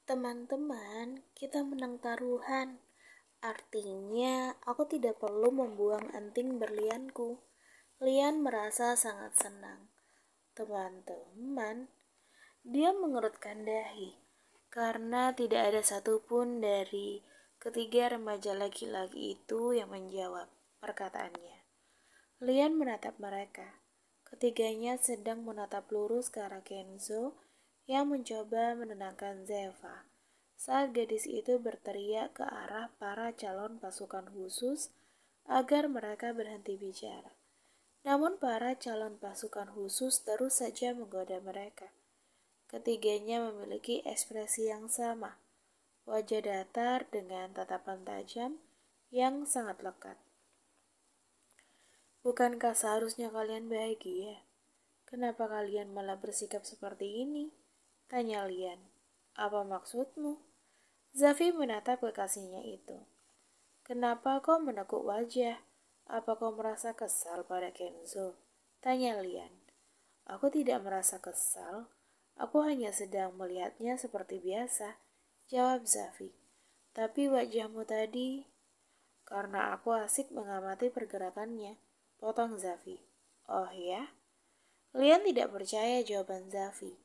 Teman-teman, kita menang taruhan. Artinya, aku tidak perlu membuang anting berlianku. Lian merasa sangat senang. Teman-teman, dia mengerutkan dahi karena tidak ada satupun dari ketiga remaja laki-laki itu yang menjawab perkataannya. Lian menatap mereka. Ketiganya sedang menatap lurus ke arah Kenzo yang mencoba menenangkan Zeva saat gadis itu berteriak ke arah para calon pasukan khusus agar mereka berhenti bicara. Namun para calon pasukan khusus terus saja menggoda mereka. Ketiganya memiliki ekspresi yang sama, wajah datar dengan tatapan tajam yang sangat lekat. Bukankah seharusnya kalian bahagia? Kenapa kalian malah bersikap seperti ini? Tanya Lian. Apa maksudmu? Zafi menatap kekasihnya itu. Kenapa kau menekuk wajah? Apa kau merasa kesal pada Kenzo? Tanya Lian. Aku tidak merasa kesal. Aku hanya sedang melihatnya seperti biasa. Jawab Zafi. Tapi wajahmu tadi... Karena aku asik mengamati pergerakannya. Potong Zafi. Oh ya? Lian tidak percaya jawaban Zafi.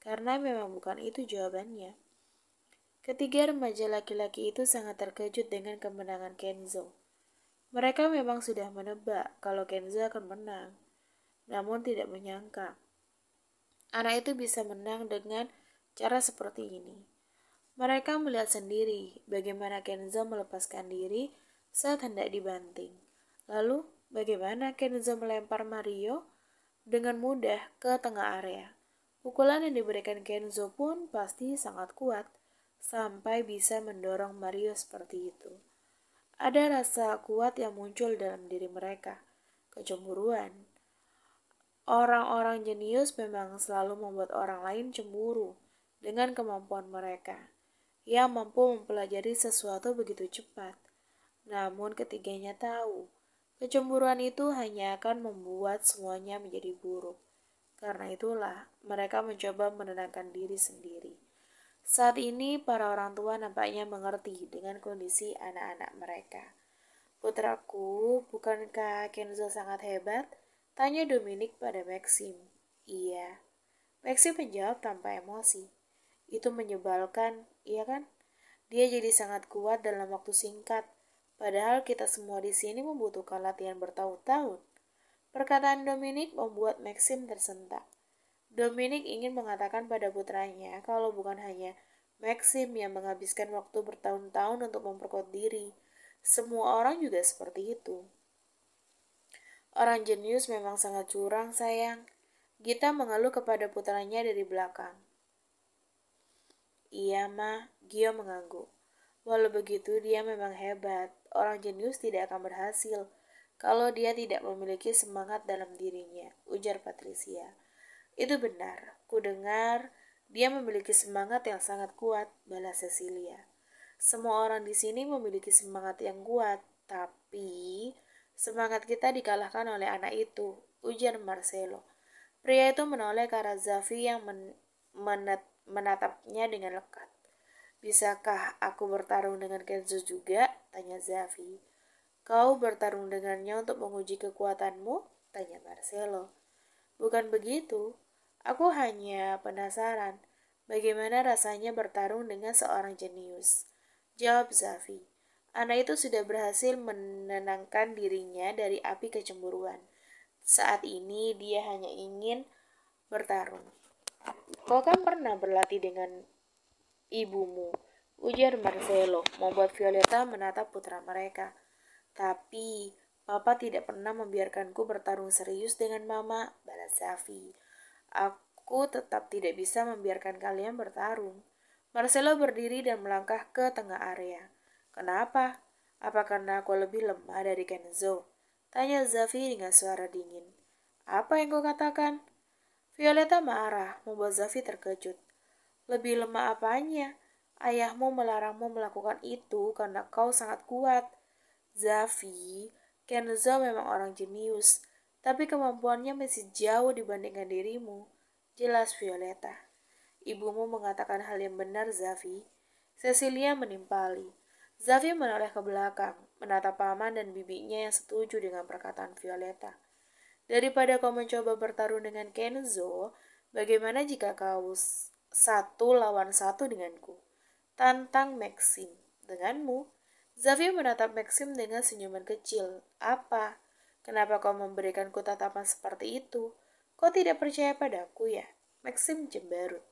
Karena memang bukan itu jawabannya. Ketiga remaja laki-laki itu sangat terkejut dengan kemenangan Kenzo. Mereka memang sudah menebak kalau Kenzo akan menang. Namun tidak menyangka anak itu bisa menang dengan cara seperti ini. Mereka melihat sendiri bagaimana Kenzo melepaskan diri saat hendak dibanting. Lalu, bagaimana Kenzo melempar Mario dengan mudah ke tengah area. Pukulan yang diberikan Kenzo pun pasti sangat kuat, sampai bisa mendorong Mario seperti itu. Ada rasa kuat yang muncul dalam diri mereka, kecemburuan. Orang-orang jenius memang selalu membuat orang lain cemburu dengan kemampuan mereka, yang mampu mempelajari sesuatu begitu cepat. Namun ketiganya tahu, kecemburuan itu hanya akan membuat semuanya menjadi buruk. Karena itulah mereka mencoba menenangkan diri sendiri. Saat ini para orang tua nampaknya mengerti dengan kondisi anak-anak mereka. Putraku, bukankah Kenzo sangat hebat? Tanya Dominic pada Maxim. Iya. Maxim menjawab tanpa emosi. Itu menyebalkan, iya kan? Dia jadi sangat kuat dalam waktu singkat. Padahal kita semua di sini membutuhkan latihan bertahun-tahun. Perkataan Dominic membuat Maxim tersentak. Dominic ingin mengatakan pada putranya kalau bukan hanya Maxim yang menghabiskan waktu bertahun-tahun untuk memperkuat diri. Semua orang juga seperti itu. Orang jenius memang sangat curang, sayang. Gita mengeluh kepada putranya dari belakang. Iya, Ma, Gio mengangguk. Walau begitu, dia memang hebat. Orang jenius tidak akan berhasil kalau dia tidak memiliki semangat dalam dirinya, ujar Patricia. Itu benar, ku dengar dia memiliki semangat yang sangat kuat, balas Cecilia. Semua orang di sini memiliki semangat yang kuat, tapi semangat kita dikalahkan oleh anak itu, ujar Marcelo. Pria itu menoleh ke arah Zafi yang menatapnya dengan lekat. Bisakah aku bertarung dengan Kenzo juga? Tanya Zafi. Kau bertarung dengannya untuk menguji kekuatanmu? Tanya Marcelo. Bukan begitu, aku hanya penasaran bagaimana rasanya bertarung dengan seorang jenius. Jawab Zafi. Anak itu sudah berhasil menenangkan dirinya dari api kecemburuan. Saat ini dia hanya ingin bertarung. Kau kan pernah berlatih dengan ibumu, ujar Marcelo, membuat Violeta menatap putra mereka. Tapi, Papa tidak pernah membiarkanku bertarung serius dengan Mama, balas Zafi. Aku tetap tidak bisa membiarkan kalian bertarung. Marcelo berdiri dan melangkah ke tengah area. Kenapa? Apa karena aku lebih lemah dari Kenzo? Tanya Zafi dengan suara dingin. Apa yang kau katakan? Violeta marah, membuat Zafi terkejut. Lebih lemah apanya? Ayahmu melarangmu melakukan itu karena kau sangat kuat. Zafi, Kenzo memang orang jenius, tapi kemampuannya masih jauh dibandingkan dirimu. Jelas Violeta. Ibumu mengatakan hal yang benar, Zafi. Cecilia menimpali. Zafi menoleh ke belakang, menatap paman dan bibinya yang setuju dengan perkataan Violeta. Daripada kau mencoba bertarung dengan Kenzo, bagaimana jika kau satu lawan satu denganku? Tantang Maxim. Denganmu? Zafi menatap Maxim dengan senyuman kecil. Apa? Kenapa kau memberikanku tatapan seperti itu? Kau tidak percaya padaku ya? Maxim cemberut.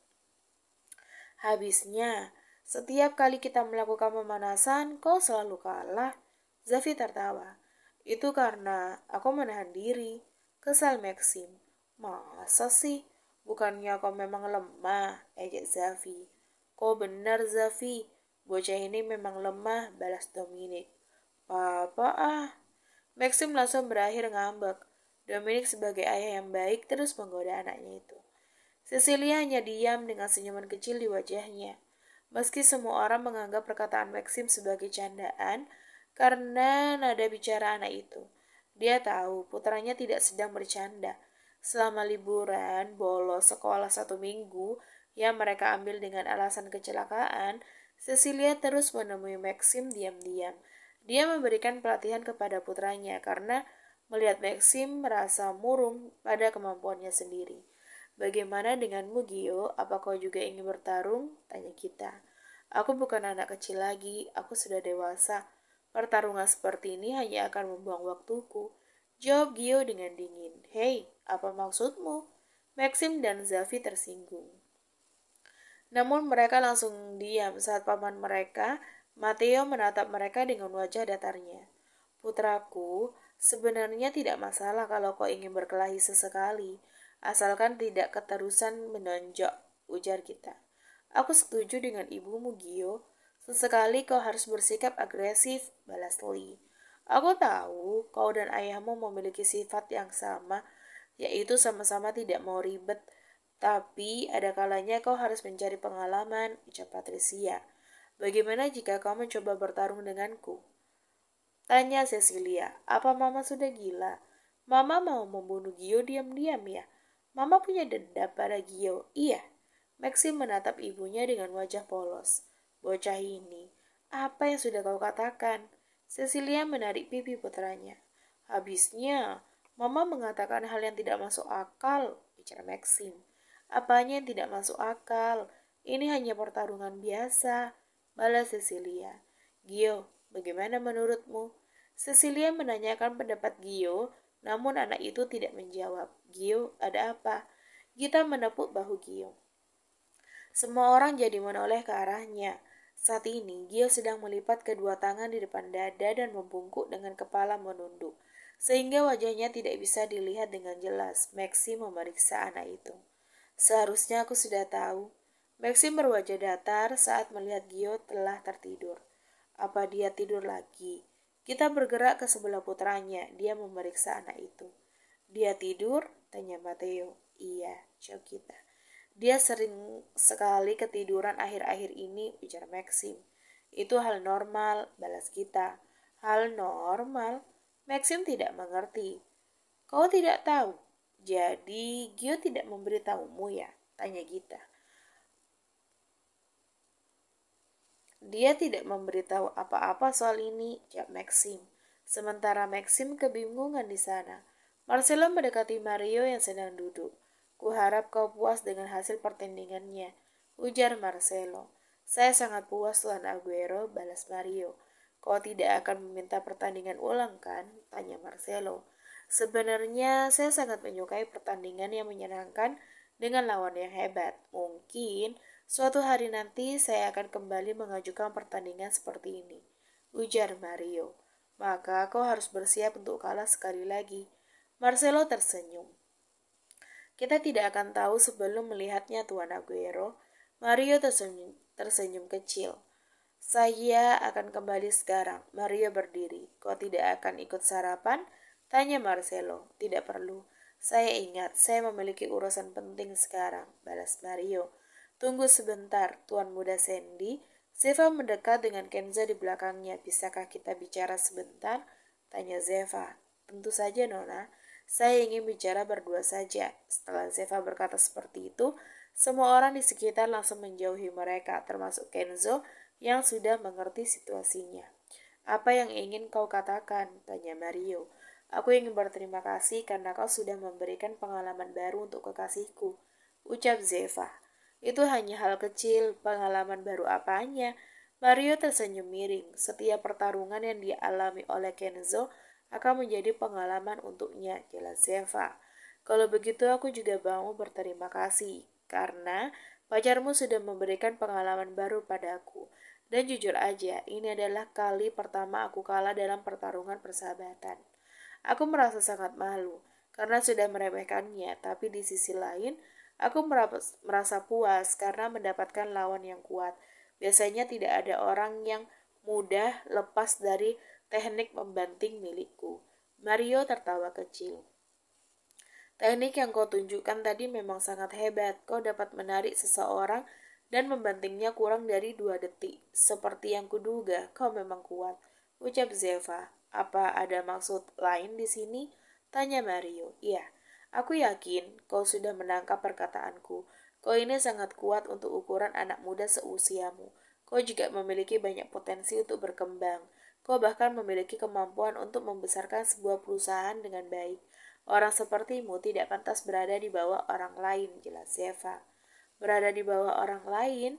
Habisnya, setiap kali kita melakukan pemanasan, kau selalu kalah. Zafi tertawa. Itu karena aku menahan diri. Kesal Maxim. Masa sih? Bukannya kau memang lemah, ejek Zafi. Kau benar, Zafi. Bocah ini memang lemah, balas Dominic. Papa ah. Maxim langsung berakhir ngambek. Dominic sebagai ayah yang baik terus menggoda anaknya itu. Cecilia hanya diam dengan senyuman kecil di wajahnya. Meski semua orang menganggap perkataan Maxim sebagai candaan karena nada bicara anak itu. Dia tahu putranya tidak sedang bercanda. Selama liburan bolos sekolah 1 minggu yang mereka ambil dengan alasan kecelakaan, Cecilia terus menemui Maxim diam-diam. Dia memberikan pelatihan kepada putranya karena melihat Maxim merasa murung pada kemampuannya sendiri. Bagaimana denganmu, Gio? Apa kau juga ingin bertarung? Tanya kita. Aku bukan anak kecil lagi, aku sudah dewasa. Pertarungan seperti ini hanya akan membuang waktuku. Jawab Gio dengan dingin. Hei, apa maksudmu? Maxim dan Zafi tersinggung. Namun mereka langsung diam saat paman mereka, Matteo, menatap mereka dengan wajah datarnya. Putraku, sebenarnya tidak masalah kalau kau ingin berkelahi sesekali, asalkan tidak keterusan menonjok, ujar kita. Aku setuju dengan ibumu, Gio. Sesekali kau harus bersikap agresif, balas Lee. Aku tahu kau dan ayahmu memiliki sifat yang sama, yaitu sama-sama tidak mau ribet. Tapi ada kalanya kau harus mencari pengalaman, ucap Patricia. Bagaimana jika kau mencoba bertarung denganku? Tanya Cecilia. Apa mama sudah gila? Mama mau membunuh Gio diam-diam ya? Mama punya dendam pada Gio. Iya. Maxim menatap ibunya dengan wajah polos. Bocah ini, apa yang sudah kau katakan? Cecilia menarik pipi putranya. Habisnya, Mama mengatakan hal yang tidak masuk akal, bicara Maxim. Apanya yang tidak masuk akal? Ini hanya pertarungan biasa, balas Cecilia. Gio, bagaimana menurutmu? Cecilia menanyakan pendapat Gio, namun anak itu tidak menjawab. Gio, ada apa? Gita menepuk bahu Gio. Semua orang jadi menoleh ke arahnya. Saat ini, Gio sedang melipat kedua tangan di depan dada dan membungkuk dengan kepala menunduk, sehingga wajahnya tidak bisa dilihat dengan jelas. Maxim memeriksa anak itu. Seharusnya aku sudah tahu. Maxim berwajah datar saat melihat Gio telah tertidur. Apa dia tidur lagi? Kita bergerak ke sebelah putranya. Dia memeriksa anak itu. Dia tidur? Tanya Matteo. Iya, jawab kita. Dia sering sekali ketiduran akhir-akhir ini, ujar Maxim. Itu hal normal, balas kita. Hal normal? Maxim tidak mengerti. Kau tidak tahu? Jadi Gio tidak memberitahumu ya? Tanya Gita. Dia tidak memberitahu apa-apa soal ini, jawab Maxim. Sementara Maxim kebingungan di sana. Marcelo mendekati Mario yang sedang duduk. Kuharap kau puas dengan hasil pertandingannya, ujar Marcelo. Saya sangat puas, Tuan Aguero, balas Mario. Kau tidak akan meminta pertandingan ulang kan? Tanya Marcelo. Sebenarnya saya sangat menyukai pertandingan yang menyenangkan dengan lawan yang hebat. Mungkin suatu hari nanti saya akan kembali mengajukan pertandingan seperti ini, ujar Mario. Maka kau harus bersiap untuk kalah sekali lagi. Marcelo tersenyum. Kita tidak akan tahu sebelum melihatnya, Tuan Aguero. Mario tersenyum kecil. Saya akan kembali sekarang. Mario berdiri. Kau tidak akan ikut sarapan? Tanya Marcelo. Tidak perlu. Saya ingat, saya memiliki urusan penting sekarang, balas Mario. Tunggu sebentar, Tuan Muda Sandy. Zeva mendekat dengan Kenzo di belakangnya. Bisakah kita bicara sebentar? Tanya Zeva. Tentu saja, Nona. Saya ingin bicara berdua saja. Setelah Zeva berkata seperti itu, Semua orang di sekitar langsung menjauhi mereka, termasuk Kenzo yang sudah mengerti situasinya. Apa yang ingin kau katakan? Tanya Mario. Aku ingin berterima kasih karena kau sudah memberikan pengalaman baru untuk kekasihku, ucap Zeva. Itu hanya hal kecil, pengalaman baru apanya? Mario tersenyum miring. Setiap pertarungan yang dialami oleh Kenzo akan menjadi pengalaman untuknya, jelas Zeva. Kalau begitu aku juga mau berterima kasih, karena pacarmu sudah memberikan pengalaman baru padaku. Dan jujur aja, ini adalah kali pertama aku kalah dalam pertarungan persahabatan. Aku merasa sangat malu karena sudah meremehkannya, tapi di sisi lain, aku merasa puas karena mendapatkan lawan yang kuat. Biasanya tidak ada orang yang mudah lepas dari teknik membanting milikku. Mario tertawa kecil. Teknik yang kau tunjukkan tadi memang sangat hebat. Kau dapat menarik seseorang dan membantingnya kurang dari 2 detik. Seperti yang kuduga, kau memang kuat, ucap Zeva. Apa ada maksud lain di sini? Tanya Mario. Iya, aku yakin kau sudah menangkap perkataanku. Kau ini sangat kuat untuk ukuran anak muda seusiamu. Kau juga memiliki banyak potensi untuk berkembang. Kau bahkan memiliki kemampuan untuk membesarkan sebuah perusahaan dengan baik. Orang sepertimu tidak pantas berada di bawah orang lain, jelas Zeva. Berada di bawah orang lain?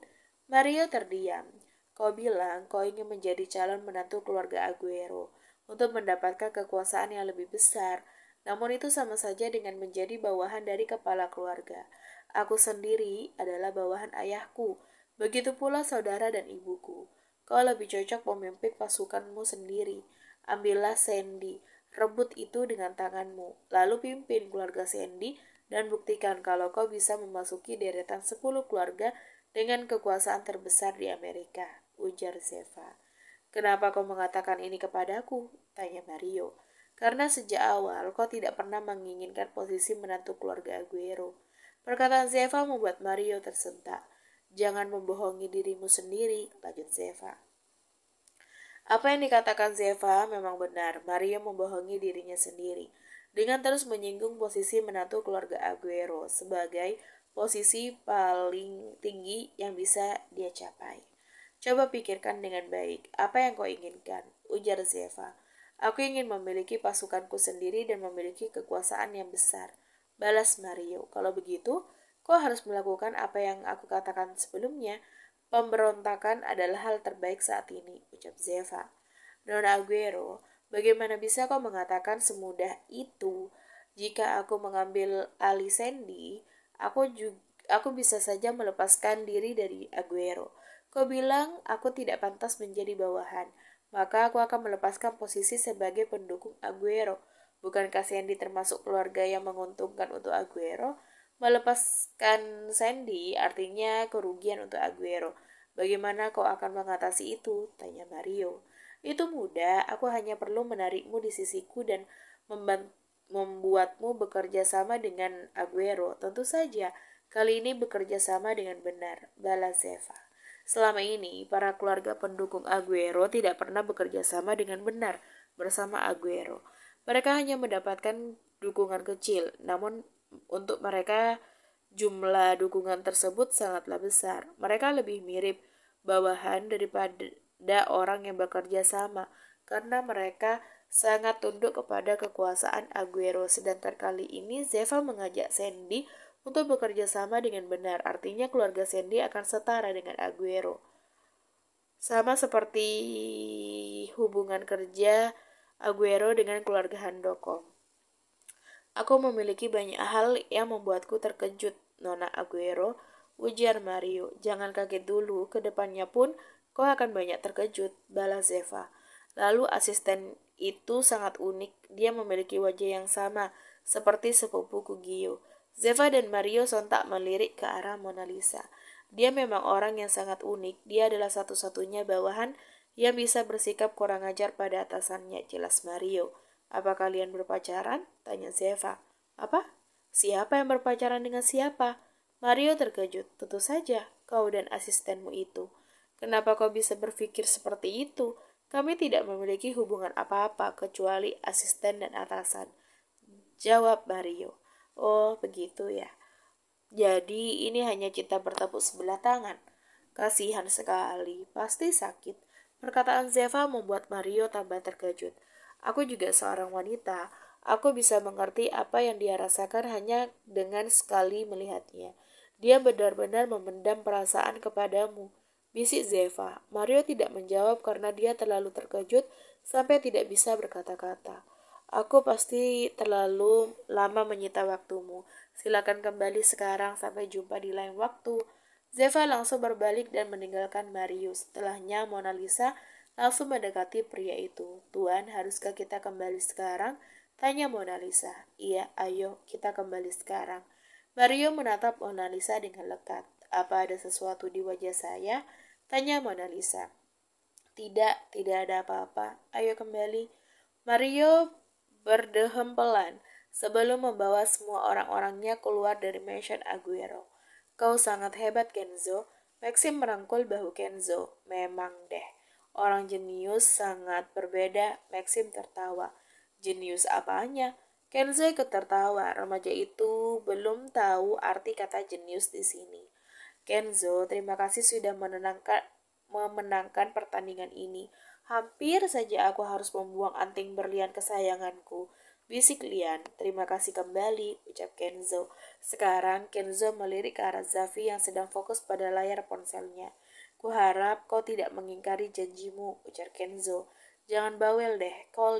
Mario terdiam. Kau bilang kau ingin menjadi calon menantu keluarga Aguero untuk mendapatkan kekuasaan yang lebih besar. Namun itu sama saja dengan menjadi bawahan dari kepala keluarga. Aku sendiri adalah bawahan ayahku. Begitu pula saudara dan ibuku. Kau lebih cocok memimpin pasukanmu sendiri. Ambillah Sandy. Rebut itu dengan tanganmu, lalu pimpin keluarga Sandy dan buktikan kalau kau bisa memasuki deretan 10 keluarga dengan kekuasaan terbesar di Amerika, ujar Zeva. Kenapa kau mengatakan ini kepadaku? Tanya Mario. Karena sejak awal kau tidak pernah menginginkan posisi menantu keluarga Aguero. Perkataan Zeva membuat Mario tersentak. Jangan membohongi dirimu sendiri, lanjut Zeva. Apa yang dikatakan Zeva memang benar. Mario membohongi dirinya sendiri dengan terus menyinggung posisi menantu keluarga Aguero sebagai posisi paling tinggi yang bisa dia capai. Coba pikirkan dengan baik, apa yang kau inginkan? Ujar Zeva. Aku ingin memiliki pasukanku sendiri dan memiliki kekuasaan yang besar. Balas Mario. Kalau begitu, kau harus melakukan apa yang aku katakan sebelumnya. Pemberontakan adalah hal terbaik saat ini, ucap Zeva. Nona Aguero, bagaimana bisa kau mengatakan semudah itu? Jika aku mengambil alih Sandy, aku bisa saja melepaskan diri dari Aguero. Kau bilang aku tidak pantas menjadi bawahan, maka aku akan melepaskan posisi sebagai pendukung Aguero. Bukankah Sandy termasuk keluarga yang menguntungkan untuk Aguero? Melepaskan Sandy artinya kerugian untuk Aguero. Bagaimana kau akan mengatasi itu? Tanya Mario. Itu mudah, aku hanya perlu menarikmu di sisiku dan membuatmu bekerja sama dengan Aguero. Tentu saja, kali ini bekerja sama dengan benar, balas Zeva. Selama ini, para keluarga pendukung Aguero tidak pernah bekerja sama dengan benar bersama Aguero. Mereka hanya mendapatkan dukungan kecil, namun untuk mereka jumlah dukungan tersebut sangatlah besar. Mereka lebih mirip bawahan daripada orang yang bekerja sama karena mereka sangat tunduk kepada kekuasaan Aguero. Sedangkan kali ini Zeva mengajak Sandy untuk bekerja sama dengan benar. Artinya keluarga Sandy akan setara dengan Aguero. Sama seperti hubungan kerja Aguero dengan keluarga Handoko. Aku memiliki banyak hal yang membuatku terkejut, Nona Aguero, ujar Mario. Jangan kaget dulu, kedepannya pun kau akan banyak terkejut, balas Zeva. Lalu asisten itu sangat unik, dia memiliki wajah yang sama, seperti sepupu Kugio. Zeva dan Mario sontak melirik ke arah Mona Lisa. Dia memang orang yang sangat unik, dia adalah satu-satunya bawahan yang bisa bersikap kurang ajar pada atasannya, jelas Mario. Apa kalian berpacaran? Tanya Zeva. Apa? Siapa yang berpacaran dengan siapa? Mario terkejut. Tentu saja, kau dan asistenmu itu. Kenapa kau bisa berpikir seperti itu? Kami tidak memiliki hubungan apa-apa kecuali asisten dan atasan. Jawab Mario. Oh, begitu ya. Jadi ini hanya cinta bertepuk sebelah tangan. Kasihan sekali, pasti sakit. Perkataan Zeva membuat Mario tambah terkejut. Aku juga seorang wanita. Aku bisa mengerti apa yang dia rasakan hanya dengan sekali melihatnya. Dia benar-benar memendam perasaan kepadamu. Bisik Zeva. Mario tidak menjawab karena dia terlalu terkejut sampai tidak bisa berkata-kata. Aku pasti terlalu lama menyita waktumu. Silakan kembali sekarang, sampai jumpa di lain waktu. Zeva langsung berbalik dan meninggalkan Marius. Setelahnya Mona Lisa langsung mendekati pria itu. Tuan, haruskah kita kembali sekarang? Tanya Mona Lisa. Iya, ayo kita kembali sekarang. Mario menatap Mona Lisa dengan lekat. Apa ada sesuatu di wajah saya? Tanya Mona Lisa. Tidak ada apa-apa. Ayo kembali. Mario berdehem pelan sebelum membawa semua orang-orangnya keluar dari mansion Aguero. Kau sangat hebat, Kenzo. Maxim merangkul bahu Kenzo. Memang deh. Orang jenius sangat berbeda. Maxim tertawa. Jenius apanya? Kenzo ikut tertawa. Remaja itu belum tahu arti kata jenius di sini. Kenzo, terima kasih sudah memenangkan pertandingan ini. Hampir saja aku harus membuang anting berlian kesayanganku. Bisik Lian, terima kasih kembali, ucap Kenzo. Sekarang Kenzo melirik ke arah Zafi yang sedang fokus pada layar ponselnya. Kuharap kau tidak mengingkari janjimu, ujar Kenzo. Jangan bawel deh, kau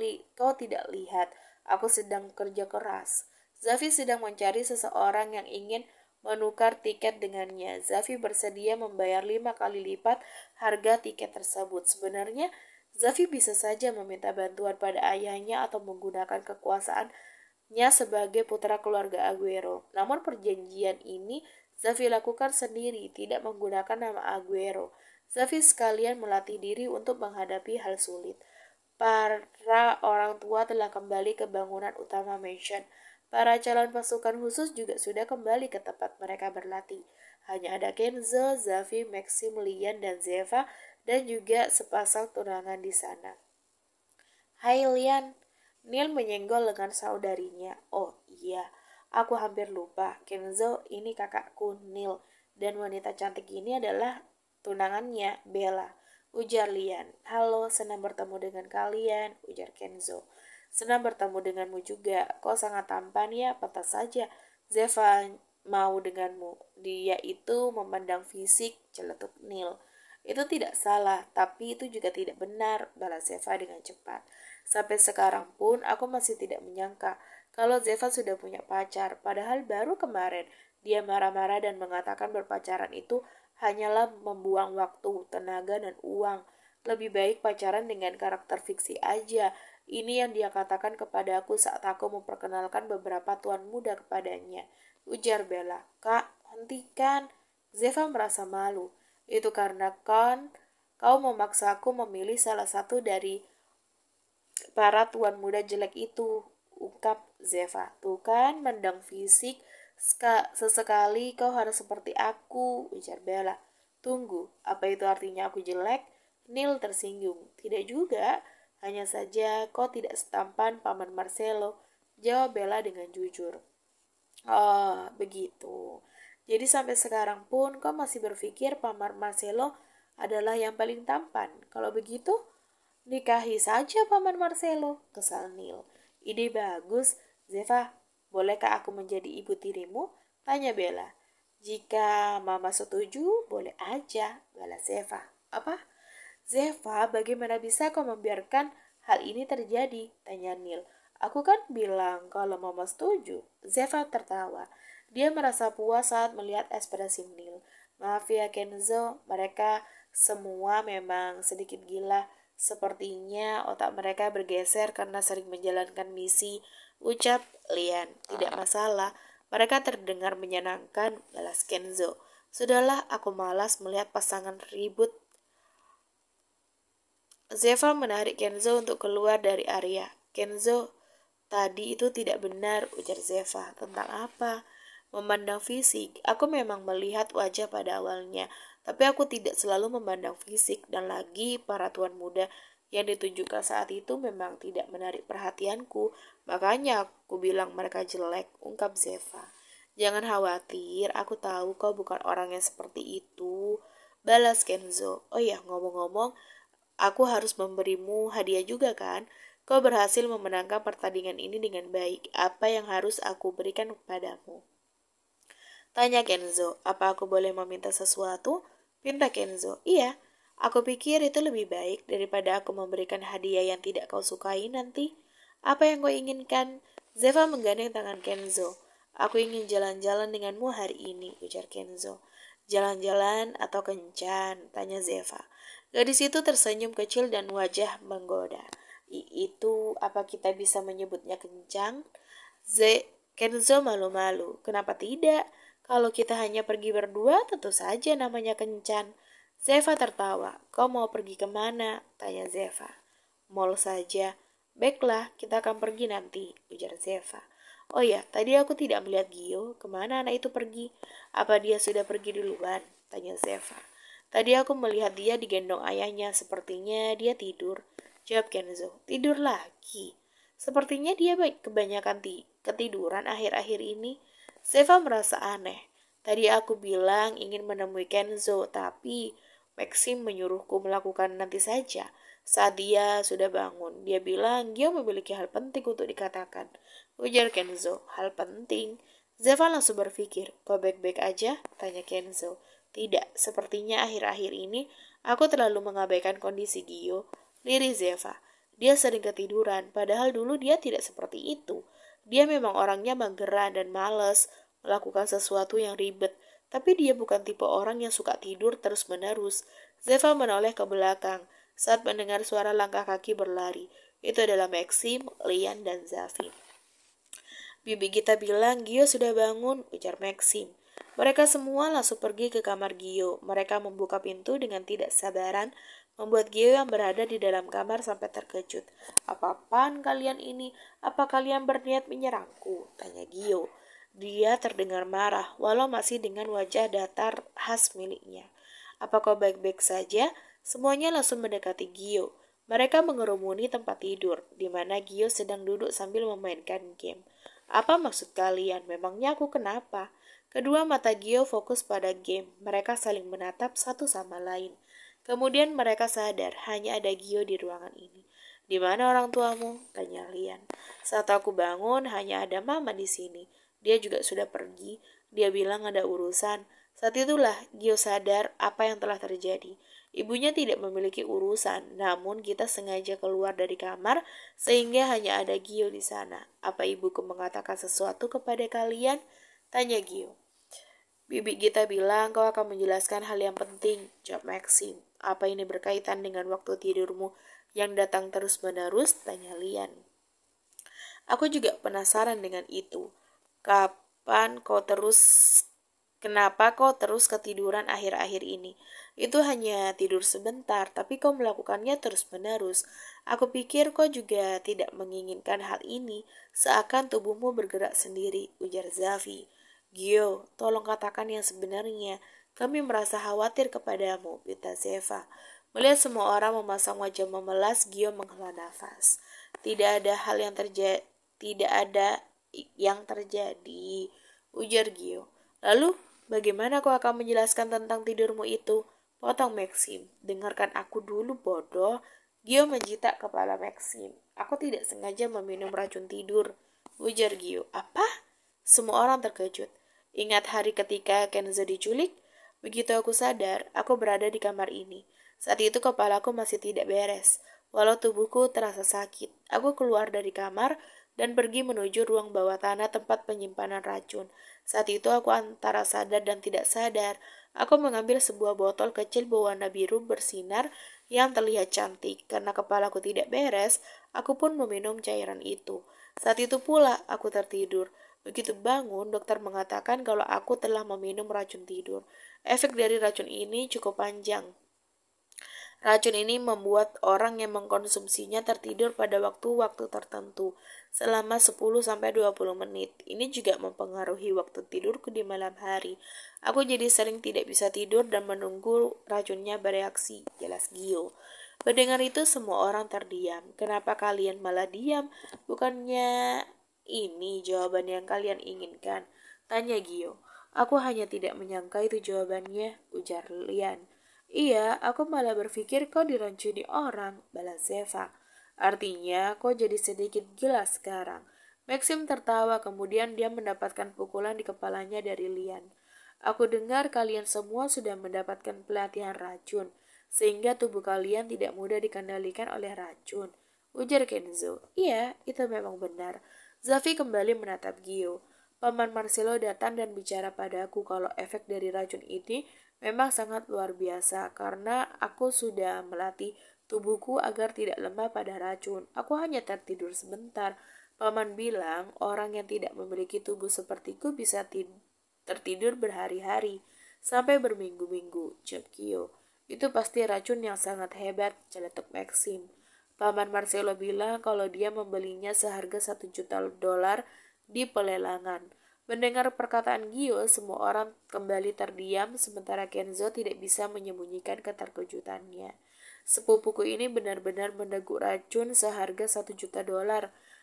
tidak lihat. Aku sedang kerja keras. Zafi sedang mencari seseorang yang ingin menukar tiket dengannya. Zafi bersedia membayar 5 kali lipat harga tiket tersebut. Sebenarnya Zafi bisa saja meminta bantuan pada ayahnya atau menggunakan kekuasaannya sebagai putra keluarga Aguero. Namun perjanjian ini Zafi lakukan sendiri, tidak menggunakan nama Aguero. Zafi sekalian melatih diri untuk menghadapi hal sulit. Para orang tua telah kembali ke bangunan utama mansion. Para calon pasukan khusus juga sudah kembali ke tempat mereka berlatih. Hanya ada Kenzo, Zafi, Maximilian, dan Zeva, dan juga sepasang tunangan di sana. Hai Lian, Neil menyenggol lengan saudarinya. Oh iya, aku hampir lupa. Kenzo, ini kakakku Neil, dan wanita cantik ini adalah tunangannya, Bella. Ujar Lian. Halo, senang bertemu dengan kalian, ujar Kenzo. Senang bertemu denganmu juga. Kau sangat tampan ya, pantas saja. Zeva mau denganmu. Dia itu memandang fisik, celetuk Neil. Itu tidak salah, tapi itu juga tidak benar, balas Zeva dengan cepat. Sampai sekarang pun aku masih tidak menyangka kalau Zeva sudah punya pacar, padahal baru kemarin dia marah-marah dan mengatakan berpacaran itu hanyalah membuang waktu, tenaga, dan uang. Lebih baik pacaran dengan karakter fiksi aja. Ini yang dia katakan kepada aku saat aku memperkenalkan beberapa tuan muda kepadanya. Ujar Bella. Kak, hentikan. Zeva merasa malu. Itu karena kau memaksaku memilih salah satu dari para tuan muda jelek itu, ungkap Zeva. Tuh kan, mendang fisik, sesekali kau harus seperti aku, ujar Bella. Tunggu, apa itu artinya aku jelek? Neil tersinggung. Tidak juga, hanya saja kau tidak setampan Paman Marcelo, jawab Bella dengan jujur. Oh, begitu. Jadi sampai sekarang pun kau masih berpikir Paman Marcelo adalah yang paling tampan. Kalau begitu, nikahi saja Paman Marcelo, kesal Neil. Ide bagus, Zeva. Bolehkah aku menjadi ibu tirimu? Tanya Bella. Jika Mama setuju, boleh aja, balas Zeva. Apa? Zeva, bagaimana bisa kau membiarkan hal ini terjadi? Tanya Neil. Aku kan bilang kalau Mama setuju. Zeva tertawa. Dia merasa puas saat melihat ekspresi Neil. Maaf ya Kenzo, mereka semua memang sedikit gila. Sepertinya otak mereka bergeser karena sering menjalankan misi. Ucap Lian, tidak masalah. Mereka terdengar menyenangkan, balas Kenzo. Sudahlah, aku malas melihat pasangan ribut. Zeva menarik Kenzo untuk keluar dari area. Kenzo, tadi itu tidak benar, ujar Zeva. Tentang apa? Memandang fisik. Aku memang melihat wajah pada awalnya, tapi aku tidak selalu memandang fisik, dan lagi para tuan muda yang ditunjukkan saat itu memang tidak menarik perhatianku. Makanya aku bilang mereka jelek, ungkap Zeva. Jangan khawatir, aku tahu kau bukan orang yang seperti itu. Balas Kenzo. Oh ya, ngomong-ngomong, aku harus memberimu hadiah juga kan? Kau berhasil memenangkan pertandingan ini dengan baik. Apa yang harus aku berikan kepadamu? Tanya Kenzo. Apa aku boleh meminta sesuatu? Pinta Kenzo. Iya, aku pikir itu lebih baik daripada aku memberikan hadiah yang tidak kau sukai nanti. Apa yang kau inginkan? Zeva menggandeng tangan Kenzo. Aku ingin jalan-jalan denganmu hari ini, ujar Kenzo. Jalan-jalan atau kencan? Tanya Zeva. Gadis itu tersenyum kecil dan wajah menggoda. Itu apa kita bisa menyebutnya kencang? Kenzo malu-malu. Kenapa tidak? Kalau kita hanya pergi berdua, tentu saja namanya kencan. Zeva tertawa. Kau mau pergi kemana? Tanya Zeva. Mall saja. Baiklah, kita akan pergi nanti, ujar Zeva. Oh ya, tadi aku tidak melihat Gio. Kemana anak itu pergi? Apa dia sudah pergi duluan? Tanya Zeva. Tadi aku melihat dia digendong ayahnya. Sepertinya dia tidur. Jawab Kenzo. Tidur lagi. Sepertinya dia kebanyakan ketiduran akhir-akhir ini. Zeva merasa aneh. Tadi aku bilang ingin menemui Kenzo, tapi Maxim menyuruhku melakukan nanti saja. Saat dia sudah bangun, dia bilang dia memiliki hal penting untuk dikatakan. Ujar Kenzo, hal penting. Zeva langsung berpikir, kau baik-baik aja? Tanya Kenzo. Tidak, sepertinya akhir-akhir ini aku terlalu mengabaikan kondisi Gio. Lirih Zeva. Dia sering ketiduran, padahal dulu dia tidak seperti itu. Dia memang orangnya mageran dan males melakukan sesuatu yang ribet, tapi dia bukan tipe orang yang suka tidur terus-menerus. Zeva menoleh ke belakang saat mendengar suara langkah kaki berlari. Itu adalah Maxim, Lian, dan Zafi. Bibi kita bilang Gio sudah bangun, ujar Maxim. Mereka semua langsung pergi ke kamar Gio. Mereka membuka pintu dengan tidak sabaran, membuat Gio yang berada di dalam kamar sampai terkejut. Apa-apaan kalian ini? Apa kalian berniat menyerangku? Tanya Gio. Dia terdengar marah, walau masih dengan wajah datar khas miliknya. Apa kau baik-baik saja? Semuanya langsung mendekati Gio. Mereka mengerumuni tempat tidur, di mana Gio sedang duduk sambil memainkan game. Apa maksud kalian? Memangnya aku kenapa? Kedua mata Gio fokus pada game. Mereka saling menatap satu sama lain. Kemudian mereka sadar hanya ada Gio di ruangan ini. Di mana orang tuamu? Tanya Lian. Saat aku bangun hanya ada mama di sini. Dia juga sudah pergi. Dia bilang ada urusan. Saat itulah Gio sadar apa yang telah terjadi. Ibunya tidak memiliki urusan, namun kita sengaja keluar dari kamar sehingga hanya ada Gio di sana. Apa ibuku mengatakan sesuatu kepada kalian? Tanya Gio. Bibi kita bilang kau akan menjelaskan hal yang penting, jawab Maxim. Apa ini berkaitan dengan waktu tidurmu yang datang terus-menerus? Tanya Lian. Aku juga penasaran dengan itu. Kenapa kau terus ketiduran akhir-akhir ini? Itu hanya tidur sebentar, tapi kau melakukannya terus-menerus. Aku pikir kau juga tidak menginginkan hal ini, seakan tubuhmu bergerak sendiri, ujar Zafi. Gio, tolong katakan yang sebenarnya. Kami merasa khawatir kepadamu, pinta Zeva. Melihat semua orang memasang wajah memelas, Gio menghela nafas. Tidak ada yang terjadi, ujar Gio. Lalu, bagaimana kau akan menjelaskan tentang tidurmu itu? Potong Maxim. Dengarkan aku dulu, bodoh. Gio menjitak kepala Maxim. Aku tidak sengaja meminum racun tidur, ujar Gio. Apa? Semua orang terkejut. Ingat hari ketika Kenzo diculik? Begitu aku sadar, aku berada di kamar ini. Saat itu kepalaku masih tidak beres. Walau tubuhku terasa sakit, aku keluar dari kamar dan pergi menuju ruang bawah tanah tempat penyimpanan racun. Saat itu aku antara sadar dan tidak sadar. Aku mengambil sebuah botol kecil berwarna biru bersinar yang terlihat cantik. Karena kepalaku tidak beres, aku pun meminum cairan itu. Saat itu pula aku tertidur. Begitu bangun, dokter mengatakan kalau aku telah meminum racun tidur. Efek dari racun ini cukup panjang. Racun ini membuat orang yang mengkonsumsinya tertidur pada waktu-waktu tertentu selama 10-20 menit. Ini juga mempengaruhi waktu tidurku di malam hari. Aku jadi sering tidak bisa tidur dan menunggu racunnya bereaksi, jelas Gio. Mendengar itu semua orang terdiam. Kenapa kalian malah diam? Bukannya ini jawaban yang kalian inginkan? Tanya Gio. Aku hanya tidak menyangka itu jawabannya, ujar Lian. Iya, aku malah berpikir kau diracuni orang, balas Zeva. Artinya, kau jadi sedikit gila sekarang. Maxim tertawa, kemudian dia mendapatkan pukulan di kepalanya dari Lian. Aku dengar kalian semua sudah mendapatkan pelatihan racun, sehingga tubuh kalian tidak mudah dikendalikan oleh racun. Ujar Kenzo. Iya, itu memang benar. Zafi kembali menatap Gio. Paman Marcelo datang dan bicara padaku kalau efek dari racun ini memang sangat luar biasa karena aku sudah melatih tubuhku agar tidak lemah pada racun. Aku hanya tertidur sebentar. Paman bilang orang yang tidak memiliki tubuh sepertiku bisa tertidur berhari-hari sampai berminggu-minggu. Jawab Kyo. Itu pasti racun yang sangat hebat, celetuk Maxim. Paman Marcelo bilang kalau dia membelinya seharga $1 juta di pelelangan. Mendengar perkataan Gio, semua orang kembali terdiam sementara Kenzo tidak bisa menyembunyikan keterkejutannya. Sepupuku ini benar-benar meneguk racun seharga $1 juta.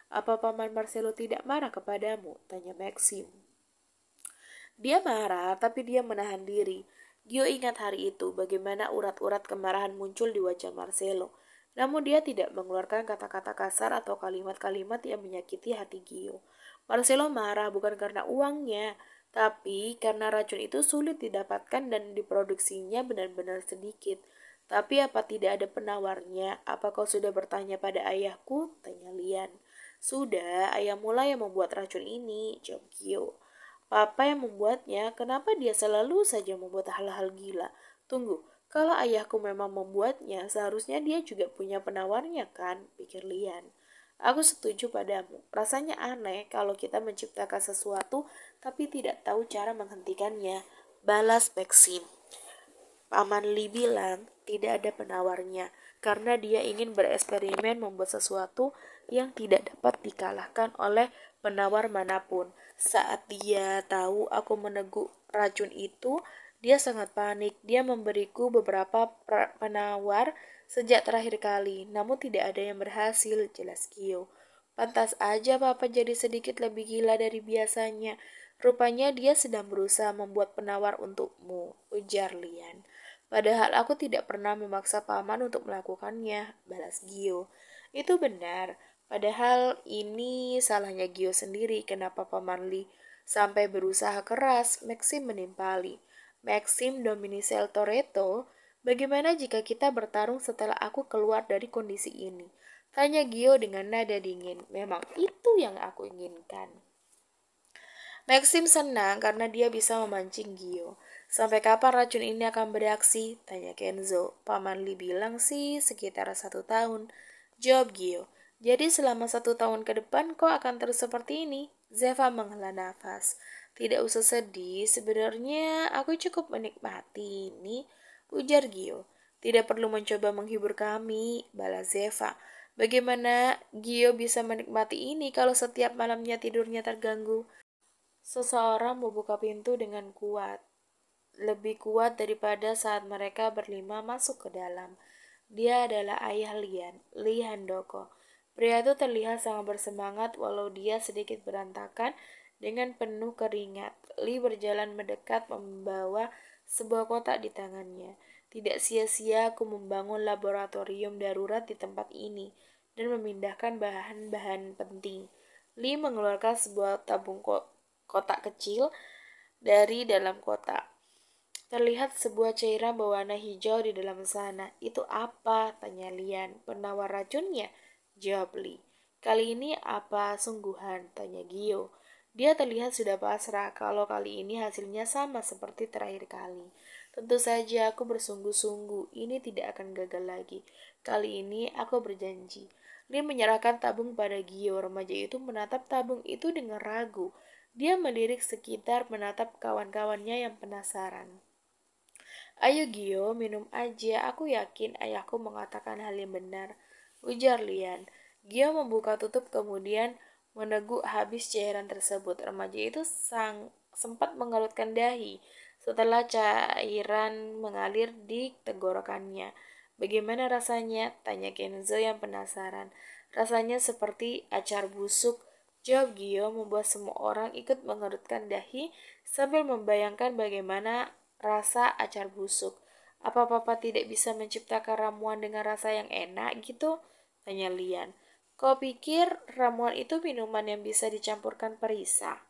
Apa Paman Marcelo tidak marah kepadamu? Tanya Maxim. Dia marah, tapi dia menahan diri. Gio ingat hari itu, bagaimana urat-urat kemarahan muncul di wajah Marcelo. Namun dia tidak mengeluarkan kata-kata kasar atau kalimat-kalimat yang menyakiti hati Gio. Marcelo marah bukan karena uangnya, tapi karena racun itu sulit didapatkan dan diproduksinya benar-benar sedikit. Tapi apa tidak ada penawarnya? Apa kau sudah bertanya pada ayahku? Tanya Lian. Sudah, ayahmulah yang membuat racun ini, jawab Gio. Papa yang membuatnya, kenapa dia selalu saja membuat hal-hal gila? Tunggu, kalau ayahku memang membuatnya, seharusnya dia juga punya penawarnya kan? Pikir Lian. Aku setuju padamu. Rasanya aneh kalau kita menciptakan sesuatu tapi tidak tahu cara menghentikannya. Balas Maxim. Paman Li bilang tidak ada penawarnya karena dia ingin bereksperimen membuat sesuatu yang tidak dapat dikalahkan oleh penawar manapun. Saat dia tahu aku meneguk racun itu, dia sangat panik. Dia memberiku beberapa penawar sejak terakhir kali, namun tidak ada yang berhasil, jelas Kyo. Pantas aja Papa jadi sedikit lebih gila dari biasanya. Rupanya dia sedang berusaha membuat penawar untukmu, ujar Lian. Padahal aku tidak pernah memaksa Paman untuk melakukannya, balas Gio. Itu benar, padahal ini salahnya Gio sendiri. Kenapa Paman Li sampai berusaha keras? Maxim menimpali. Maxim Dominicel Toretto, bagaimana jika kita bertarung setelah aku keluar dari kondisi ini? Tanya Gio dengan nada dingin. Memang itu yang aku inginkan. Maxim senang karena dia bisa memancing Gio. Sampai kapan racun ini akan bereaksi? Tanya Kenzo. Paman Li bilang sih sekitar 1 tahun. Jawab Gio. Jadi selama 1 tahun ke depan kau akan terus seperti ini? Zeva menghela nafas. Tidak usah sedih, sebenarnya aku cukup menikmati ini, ujar Gio. Tidak perlu mencoba menghibur kami, balas Zeva. Bagaimana Gio bisa menikmati ini kalau setiap malamnya tidurnya terganggu? Seseorang membuka pintu dengan kuat, lebih kuat daripada saat mereka berlima masuk ke dalam. Dia adalah ayah Lian, Li Handoko. Pria itu terlihat sangat bersemangat walau dia sedikit berantakan dengan penuh keringat. Li berjalan mendekat membawa sebuah kotak di tangannya. Tidak sia-sia aku membangun laboratorium darurat di tempat ini dan memindahkan bahan-bahan penting. Li mengeluarkan sebuah tabung kotak kecil dari dalam kotak. Terlihat sebuah cairan berwarna hijau di dalam sana. Itu apa? Tanya Lian. Penawar racunnya? Jawab Li. Kali ini apa sungguhan? Tanya Gio. Dia terlihat sudah pasrah kalau kali ini hasilnya sama seperti terakhir kali. Tentu saja aku bersungguh-sungguh, ini tidak akan gagal lagi. Kali ini aku berjanji. Li menyerahkan tabung pada Gio. Remaja itu menatap tabung itu dengan ragu. Dia melirik sekitar menatap kawan-kawannya yang penasaran. Ayo Gio, minum aja. Aku yakin ayahku mengatakan hal yang benar, ujar Lian. Gio membuka tutup kemudian meneguk habis cairan tersebut. Remaja itu sempat mengerutkan dahi setelah cairan mengalir di tenggorokannya. Bagaimana rasanya? Tanya Kenzo yang penasaran. Rasanya seperti acar busuk, Jawab Gio membuat semua orang ikut mengerutkan dahi sambil membayangkan bagaimana rasa acar busuk. Apa Papa tidak bisa menciptakan ramuan dengan rasa yang enak gitu? Tanya Lian. Kau pikir ramuan itu minuman yang bisa dicampurkan perisa?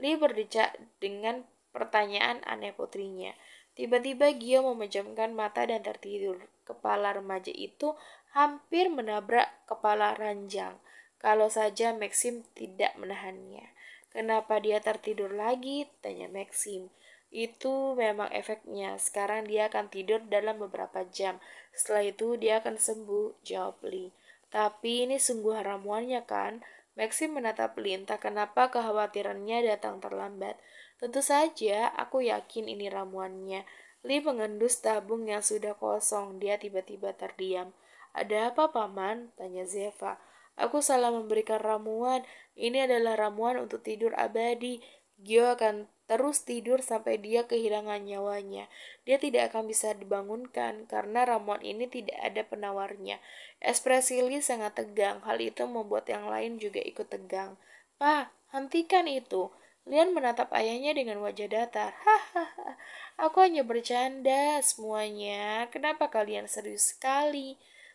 Li berdecak dengan pertanyaan aneh putrinya. Tiba-tiba Gio memejamkan mata dan tertidur. Kepala remaja itu hampir menabrak kepala ranjang. Kalau saja Maxim tidak menahannya. Kenapa dia tertidur lagi? Tanya Maxim. Itu memang efeknya. Sekarang dia akan tidur dalam beberapa jam. Setelah itu dia akan sembuh, jawab Lee. Tapi ini sungguh ramuannya kan? Maxim menatap Lee, entah kenapa kekhawatirannya datang terlambat. Tentu saja, aku yakin ini ramuannya. Lee mengendus tabung yang sudah kosong. Dia tiba-tiba terdiam. Ada apa, Paman? Tanya Zeva. Aku salah memberikan ramuan. Ini adalah ramuan untuk tidur abadi. Gio akan terus tidur sampai dia kehilangan nyawanya. Dia tidak akan bisa dibangunkan karena ramuan ini tidak ada penawarnya. Ekspresi Lee sangat tegang. Hal itu membuat yang lain juga ikut tegang. Pa, hentikan itu. Lian menatap ayahnya dengan wajah datar. Hahaha, aku hanya bercanda semuanya. Kenapa kalian serius sekali?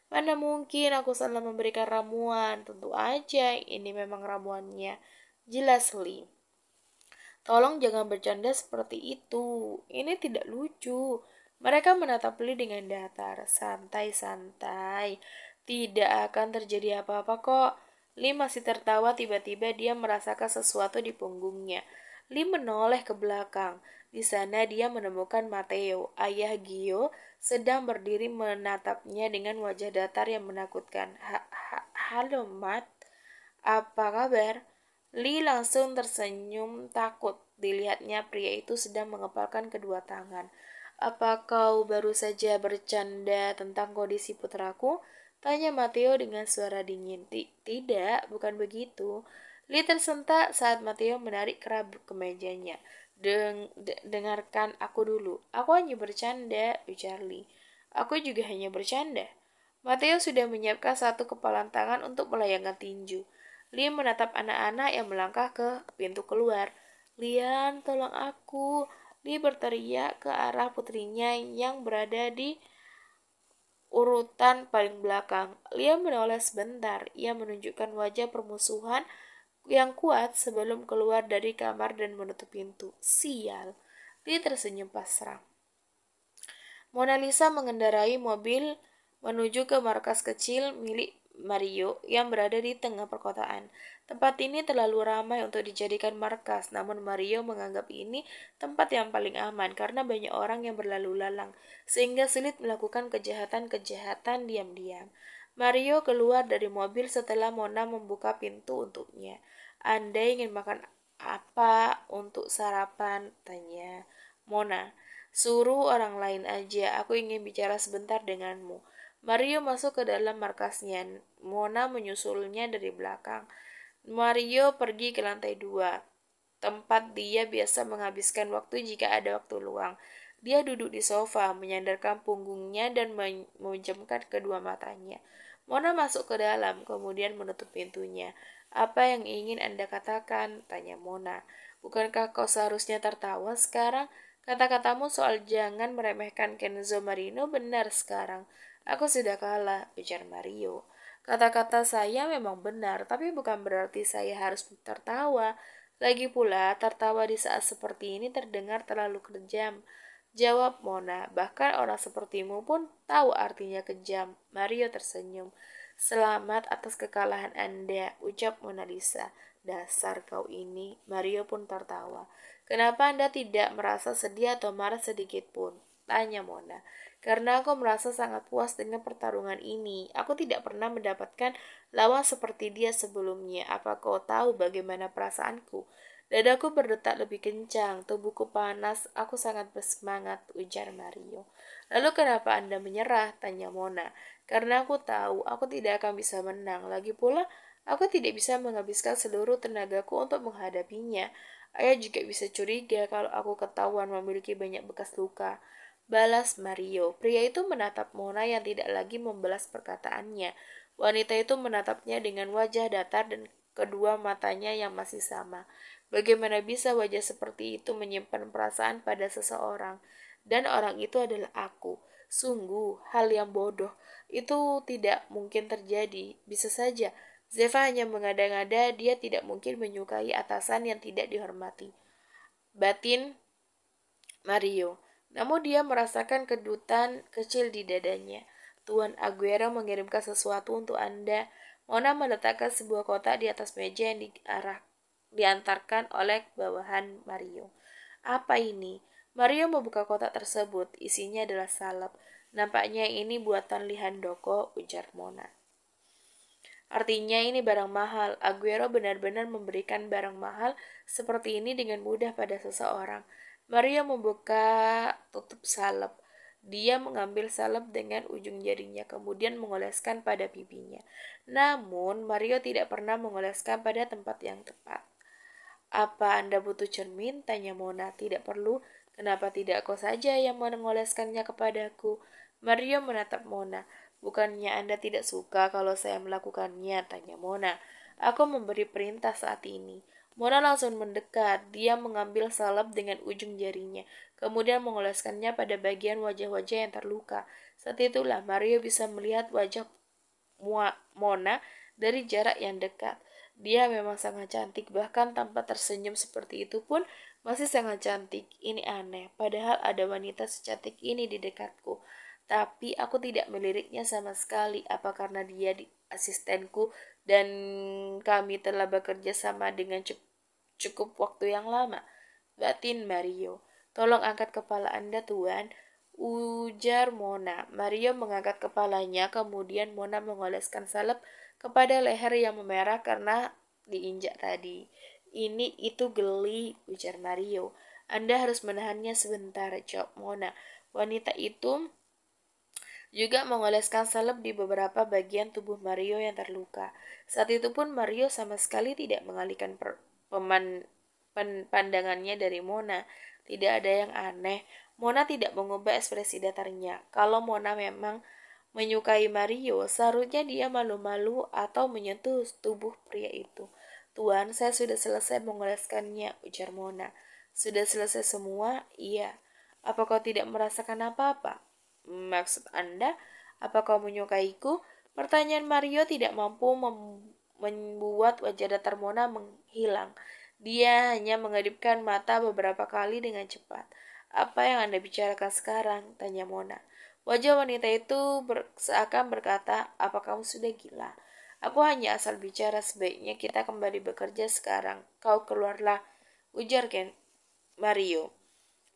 Mana mungkin aku salah memberikan ramuan. Tentu aja ini memang ramuannya. Jelas, Lee. Tolong jangan bercanda seperti itu. Ini tidak lucu. Mereka menatap Lee dengan datar. Santai-santai. Tidak akan terjadi apa-apa kok. Lee masih tertawa, tiba-tiba dia merasakan sesuatu di punggungnya. Lee menoleh ke belakang. Di sana dia menemukan Matteo, ayah Gio, sedang berdiri menatapnya dengan wajah datar yang menakutkan. Halo, Matt. Apa kabar? Lee langsung tersenyum takut. Dilihatnya pria itu sedang mengepalkan kedua tangan. Apa kau baru saja bercanda tentang kondisi putraku? Tanya Matteo dengan suara dingin. Tidak, bukan begitu. Lee tersentak saat Matteo menarik kerak kemejanya. Dengarkan aku dulu. Aku hanya bercanda, ujar Lee. Aku juga hanya bercanda. Matteo sudah menyiapkan satu kepalan tangan untuk melayangkan tinju. Lee menatap anak-anak yang melangkah ke pintu keluar. Lian, tolong aku. Lee berteriak ke arah putrinya yang berada di urutan paling belakang. Lia menoleh sebentar. Ia menunjukkan wajah permusuhan yang kuat sebelum keluar dari kamar dan menutup pintu. Sial. Lee tersenyum pasrah. Mona Lisa mengendarai mobil menuju ke markas kecil milik Mario yang berada di tengah perkotaan. Tempat ini terlalu ramai untuk dijadikan markas, namun Mario menganggap ini tempat yang paling aman karena banyak orang yang berlalu lalang, sehingga sulit melakukan kejahatan-kejahatan diam-diam. Mario keluar dari mobil setelah Mona membuka pintu untuknya. Anda ingin makan apa untuk sarapan? Tanya Mona. Suruh orang lain aja, aku ingin bicara sebentar denganmu. Mario masuk ke dalam markasnya. Mona menyusulnya dari belakang. Mario pergi ke lantai 2, tempat dia biasa menghabiskan waktu jika ada waktu luang. Dia duduk di sofa, menyandarkan punggungnya dan memejamkan kedua matanya. Mona masuk ke dalam, kemudian menutup pintunya. Apa yang ingin Anda katakan? Tanya Mona. Bukankah kau seharusnya tertawa sekarang? Kata-katamu soal jangan meremehkan Kenzo Marino benar sekarang. Aku sudah kalah, ujar Mario. Kata-kata saya memang benar, tapi bukan berarti saya harus tertawa. Lagi pula, tertawa di saat seperti ini terdengar terlalu kejam. Jawab Mona, bahkan orang sepertimu pun tahu artinya kejam. Mario tersenyum. Selamat atas kekalahan Anda, ucap Mona Lisa. Dasar kau ini. Mario pun tertawa. Kenapa Anda tidak merasa sedih atau marah sedikit pun? Tanya Mona. Karena aku merasa sangat puas dengan pertarungan ini. Aku tidak pernah mendapatkan lawan seperti dia sebelumnya. Apa kau tahu bagaimana perasaanku? Dadaku berdetak lebih kencang, tubuhku panas, aku sangat bersemangat, ujar Mario. Lalu kenapa Anda menyerah? Tanya Mona. Karena aku tahu aku tidak akan bisa menang. Lagi pula, aku tidak bisa menghabiskan seluruh tenagaku untuk menghadapinya. Ayah juga bisa curiga kalau aku ketahuan memiliki banyak bekas luka. Balas Mario. Pria itu menatap Mona yang tidak lagi membalas perkataannya. Wanita itu menatapnya dengan wajah datar dan kedua matanya yang masih sama. Bagaimana bisa wajah seperti itu menyimpan perasaan pada seseorang? Dan orang itu adalah aku. Sungguh, hal yang bodoh. Itu tidak mungkin terjadi. Bisa saja. Zeva hanya mengada-ngada dia tidak mungkin menyukai atasan yang tidak dihormati. Batin Mario. Namun dia merasakan kedutan kecil di dadanya. Tuan Aguero mengirimkan sesuatu untuk Anda. Mona meletakkan sebuah kotak di atas meja yang diantarkan oleh bawahan Mario. Apa ini? Mario membuka kotak tersebut. Isinya adalah salep. Nampaknya ini buatan Lihandoko, ujar Mona. Artinya ini barang mahal. Aguero benar-benar memberikan barang mahal seperti ini dengan mudah pada seseorang. Mario membuka tutup salep. Dia mengambil salep dengan ujung jarinya, kemudian mengoleskan pada pipinya. Namun, Mario tidak pernah mengoleskan pada tempat yang tepat. Apa Anda butuh cermin? Tanya Mona. Tidak perlu. Kenapa tidak kau saja yang mengoleskannya kepadaku? Mario menatap Mona. Bukannya Anda tidak suka kalau saya melakukannya? Tanya Mona. Aku memberi perintah saat ini. Mona langsung mendekat. Dia mengambil salep dengan ujung jarinya, kemudian mengoleskannya pada bagian wajah-wajah yang terluka. Saat itulah Mario bisa melihat wajah Mona dari jarak yang dekat. Dia memang sangat cantik, bahkan tanpa tersenyum seperti itu pun masih sangat cantik. Ini aneh, padahal ada wanita secantik ini di dekatku. Tapi aku tidak meliriknya sama sekali. Apa karena dia asistenku dan kami telah bekerja sama dengan cukup waktu yang lama? Batin Mario. Tolong angkat kepala Anda, Tuan, ujar Mona. Mario mengangkat kepalanya, kemudian Mona mengoleskan salep kepada leher yang memerah karena diinjak tadi. Ini itu geli, ujar Mario. Anda harus menahannya sebentar, jawab Mona. Wanita itu juga mengoleskan salep di beberapa bagian tubuh Mario yang terluka. Saat itu pun Mario sama sekali tidak mengalihkan pandangannya dari Mona. Tidak ada yang aneh. Mona tidak mengubah ekspresi datarnya. Kalau Mona memang menyukai Mario, seharusnya dia malu-malu atau menyentuh tubuh pria itu. Tuan, saya sudah selesai mengoleskannya, ujar Mona. Sudah selesai semua? Iya. Apa kau tidak merasakan apa-apa? Maksud Anda, apa kau menyukaiku? Pertanyaan Mario tidak mampu membuat wajah datar Mona menghilang. Dia hanya mengedipkan mata beberapa kali dengan cepat. Apa yang Anda bicarakan sekarang? Tanya Mona. Wajah wanita itu seakan berkata, apa kamu sudah gila? Aku hanya asal bicara, sebaiknya kita kembali bekerja sekarang. Kau keluarlah, ujar Mario.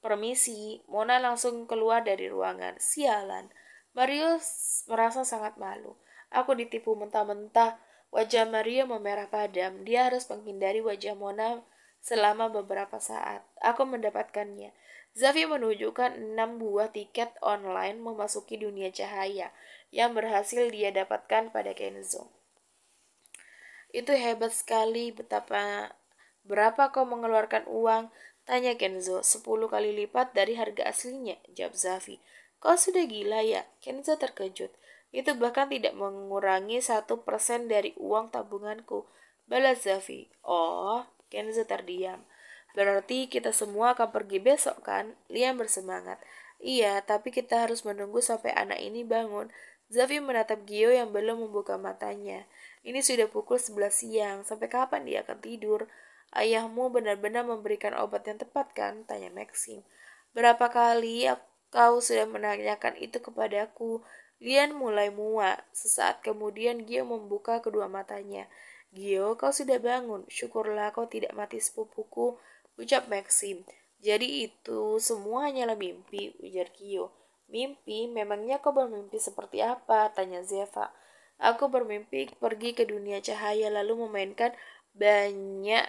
Permisi, Mona langsung keluar dari ruangan. Sialan. Mario merasa sangat malu. Aku ditipu mentah-mentah. Wajah Mario memerah padam. Dia harus menghindari wajah Mona selama beberapa saat. Aku mendapatkannya. Zafi menunjukkan 6 buah tiket online memasuki dunia cahaya yang berhasil dia dapatkan pada Kenzo. Itu hebat sekali. Berapa kau mengeluarkan uang? Tanya Kenzo. 10 kali lipat dari harga aslinya, jawab Zafi. Kau sudah gila ya? Kenzo terkejut. Itu bahkan tidak mengurangi 1% dari uang tabunganku, balas Zafi. Oh, Kenzo terdiam. Berarti kita semua akan pergi besok kan? Liam bersemangat. Iya, tapi kita harus menunggu sampai anak ini bangun. Zafi menatap Gio yang belum membuka matanya. Ini sudah pukul 11 siang. Sampai kapan dia akan tidur? Ayahmu benar-benar memberikan obat yang tepat kan? Tanya Maxim. Berapa kali kau sudah menanyakan itu kepadaku? Lian mulai muak. Sesaat kemudian Gio membuka kedua matanya. Gio, kau sudah bangun. Syukurlah kau tidak mati sepupuku, ucap Maxim. Jadi itu semua hanyalah mimpi, ujar Gio. Mimpi? Memangnya kau bermimpi seperti apa? Tanya Zeva. Aku bermimpi pergi ke dunia cahaya lalu memainkan banyak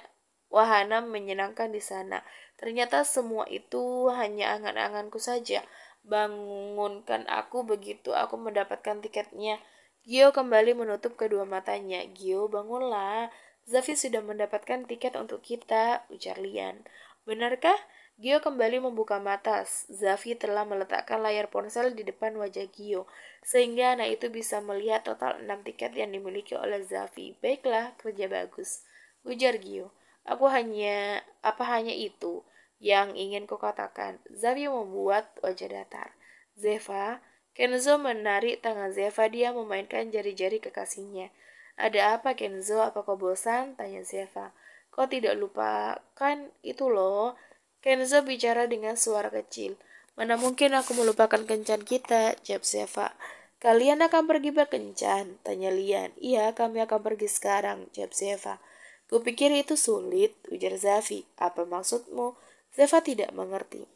wahana menyenangkan di sana. Ternyata semua itu hanya angan-anganku saja. Bangunkan aku begitu aku mendapatkan tiketnya. Gio kembali menutup kedua matanya. Gio, bangunlah. Zafi sudah mendapatkan tiket untuk kita, ujar Lian. Benarkah? Gio kembali membuka mata. Zafi telah meletakkan layar ponsel di depan wajah Gio, sehingga anak itu bisa melihat total 6 tiket yang dimiliki oleh Zafi. Baiklah, kerja bagus, ujar Gio. Apa hanya itu yang ingin kau katakan? Zafi membuat wajah datar. Zeva, Kenzo menarik tangan Zeva, dia memainkan jari-jari kekasihnya. Ada apa Kenzo, apa kau bosan? Tanya Zeva. Kau tidak lupakan itu loh. Kenzo bicara dengan suara kecil. Mana mungkin aku melupakan kencan kita, jawab Zeva. Kalian akan pergi berkencan? Tanya Lian. Iya, kami akan pergi sekarang, jawab Zeva. Kupikir itu sulit, ujar Zafi. Apa maksudmu? Zeva tidak mengerti.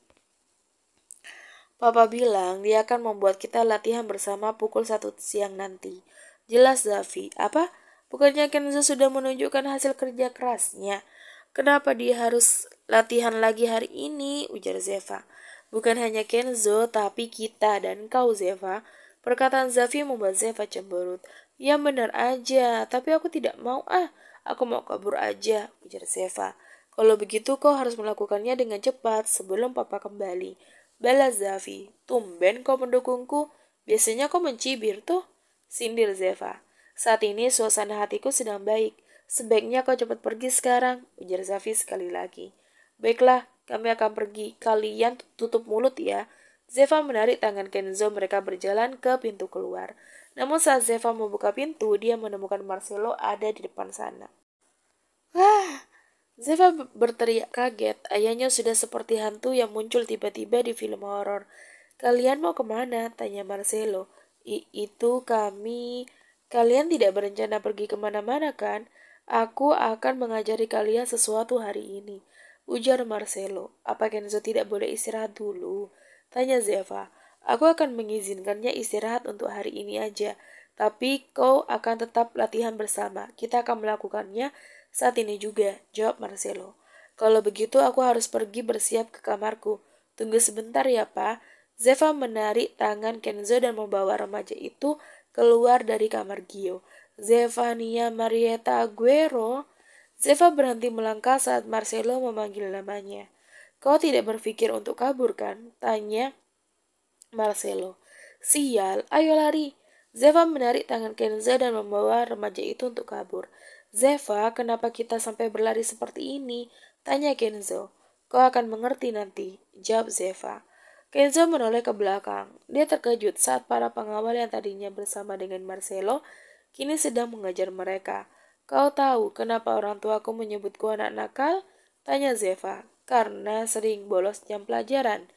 Papa bilang dia akan membuat kita latihan bersama pukul 1 siang nanti. Jelas Zafi. Apa? Bukannya Kenzo sudah menunjukkan hasil kerja kerasnya? Kenapa dia harus latihan lagi hari ini? Ujar Zeva. Bukan hanya Kenzo, tapi kita dan kau, Zeva. Perkataan Zafi membuat Zeva cemberut. Ya benar aja, tapi aku tidak mau Aku mau kabur aja, ujar Zeva. Kalau begitu kau harus melakukannya dengan cepat sebelum papa kembali. Balas Zafi. Tumben kau mendukungku. Biasanya kau mencibir tuh. Sindir Zeva. Saat ini suasana hatiku sedang baik. Sebaiknya kau cepat pergi sekarang, ujar Zafi sekali lagi. Baiklah, kami akan pergi. Kalian tutup mulut ya. Zeva menarik tangan Kenzo, mereka berjalan ke pintu keluar. Namun saat Zeva membuka pintu, dia menemukan Marcelo ada di depan sana. Wah! Zeva berteriak kaget. Ayahnya sudah seperti hantu yang muncul tiba-tiba di film horor. Kalian mau kemana? Tanya Marcelo. Itu kami... Kalian tidak berencana pergi kemana-mana kan? Aku akan mengajari kalian sesuatu hari ini. Ujar Marcelo. Apa Kenzo tidak boleh istirahat dulu? Tanya Zeva. Aku akan mengizinkannya istirahat untuk hari ini aja. Tapi kau akan tetap latihan bersama. Kita akan melakukannya saat ini juga, jawab Marcelo. Kalau begitu aku harus pergi bersiap ke kamarku. Tunggu sebentar ya, Pak. Zeva menarik tangan Kenzo dan membawa remaja itu keluar dari kamar Gio. Zevania Marietta Aguero. Zeva berhenti melangkah saat Marcelo memanggil namanya. Kau tidak berpikir untuk kabur kan? Tanya Marcelo. Sial, ayo lari. Zeva menarik tangan Kenzo dan membawa remaja itu untuk kabur. Zeva, kenapa kita sampai berlari seperti ini? Tanya Kenzo. Kau akan mengerti nanti, jawab Zeva. Kenzo menoleh ke belakang. Dia terkejut saat para pengawal yang tadinya bersama dengan Marcelo kini sedang mengajar mereka. Kau tahu kenapa orang tuaku menyebutku anak nakal? Tanya Zeva. Karena sering bolos jam pelajaran.